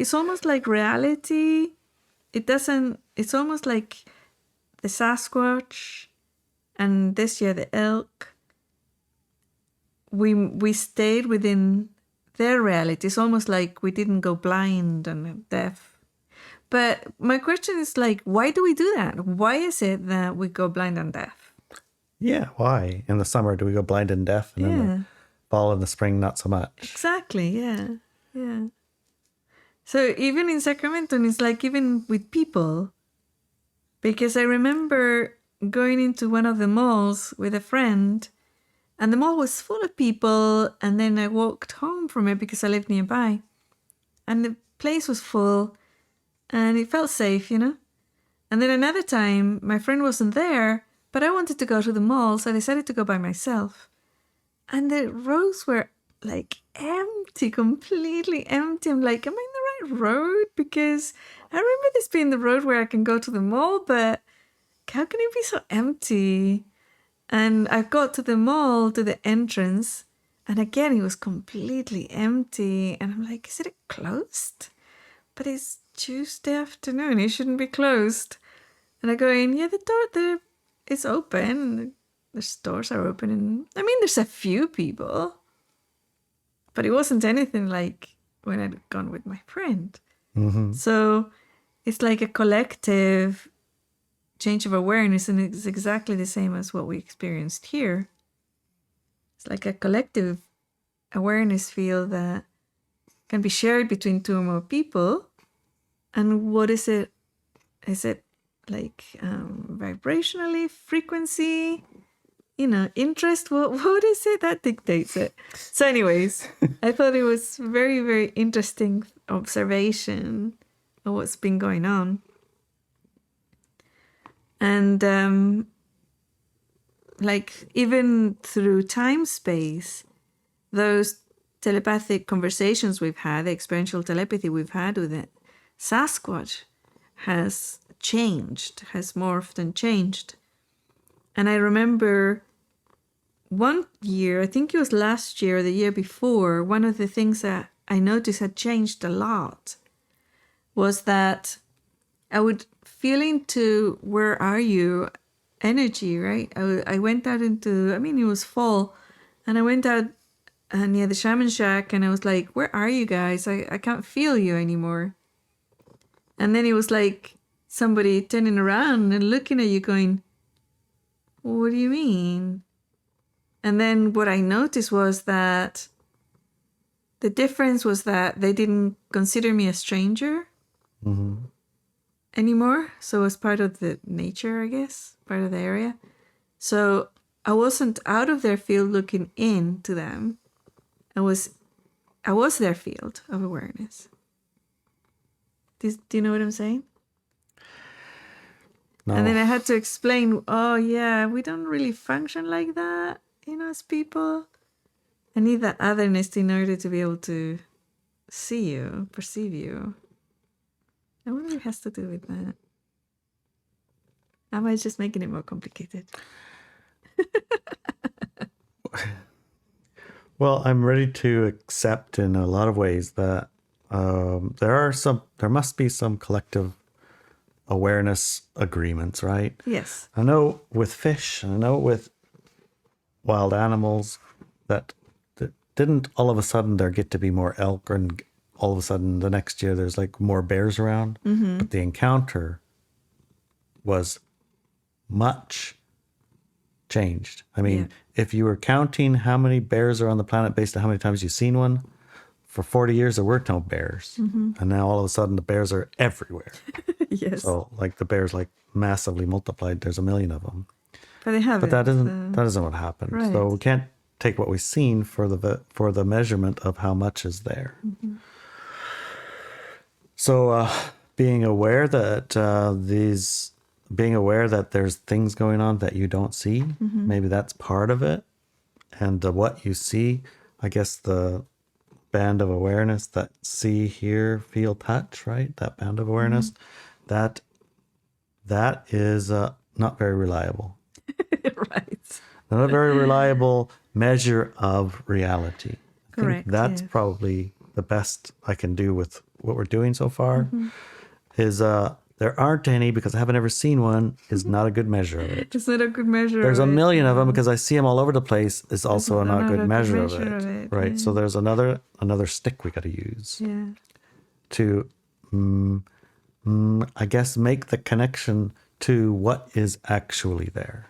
it's almost like reality. It's almost like the Sasquatch and this year the elk. We stayed within their reality. It's almost like we didn't go blind and deaf. But my question is like, why do we do that? Why is it that we go blind and deaf? Yeah, why? In the summer, do we go blind and deaf? And in the fall and the spring, not so much. Exactly, yeah. So even in Sacramento, it's like even with people, because I remember going into one of the malls with a friend, and the mall was full of people, and then I walked home from it because I lived nearby, and the place was full, and it felt safe, And then another time, my friend wasn't there, but I wanted to go to the mall, so I decided to go by myself. And the roads were like empty, completely empty. I'm like, am I in the right road? Because I remember this being the road where I can go to the mall, but how can it be so empty? And I got to the mall, to the entrance, and again, it was completely empty. And I'm like, is it closed? But it's Tuesday afternoon. It shouldn't be closed. And I go in, yeah, the door there is open. The stores are open. And I mean, there's a few people. But it wasn't anything like when I'd gone with my friend. Mm-hmm. So it's like a collective change of awareness, and it's exactly the same as what we experienced here. It's like a collective awareness field that can be shared between two or more people. And what is it? Is it like vibrationally, frequency? Interest, what is it that dictates it? So anyways, I thought it was very, very interesting observation of what's been going on. And like even through time space, those telepathic conversations we've had, the experiential telepathy we've had with it, Sasquatch has changed, has morphed and changed. And I remember one year, I think it was last year or the year before, one of the things that I noticed had changed a lot was that I would feel into where are you energy, right? I went out into, it was fall, and I went out near the shaman shack, and I was like, where are you guys? I can't feel you anymore. And then it was like somebody turning around and looking at you going, what do you mean? And then what I noticed was that the difference was that they didn't consider me a stranger anymore. So it was part of the nature, I guess, part of the area. So I wasn't out of their field looking in to them. I was their field of awareness. Do you know what I'm saying? No. And then I had to explain, oh yeah, we don't really function like that, as people. I need that otherness in order to be able to see you, perceive you. I wonder if it has to do with that. Am I just making it more complicated? Well, I'm ready to accept in a lot of ways that there must be some collective awareness agreements, right? Yes. I know with fish, I know with wild animals that didn't all of a sudden there get to be more elk, and all of a sudden the next year there's like more bears around. Mm-hmm. But the encounter was much changed. I mean, if you were counting how many bears are on the planet based on how many times you've seen one, for 40 years there were no bears. Mm-hmm. And now all of a sudden the bears are everywhere. Yes. So like the bears like massively multiplied. There's 1 million of them. But they haven't. But that isn't what happened. Right. So we can't take what we've seen for the measurement of how much is there. Mm-hmm. So being aware that there's things going on that you don't see, mm-hmm. maybe that's part of it. And what you see, I guess the band of awareness that see, hear, feel, touch, right? That band of awareness, mm-hmm. that is not very reliable. Right. Not a very reliable measure of reality. I Correct. think that's probably the best I can do with what we're doing so far is there aren't any because I haven't ever seen one is not a good measure of it. It's not a good measure. There's of a it, million of yeah. them because I see them all over the place. Is also not a good measure of measure it, of it, right? yeah. So there's another stick we got to use Yeah. to, I guess, make the connection to what is actually there.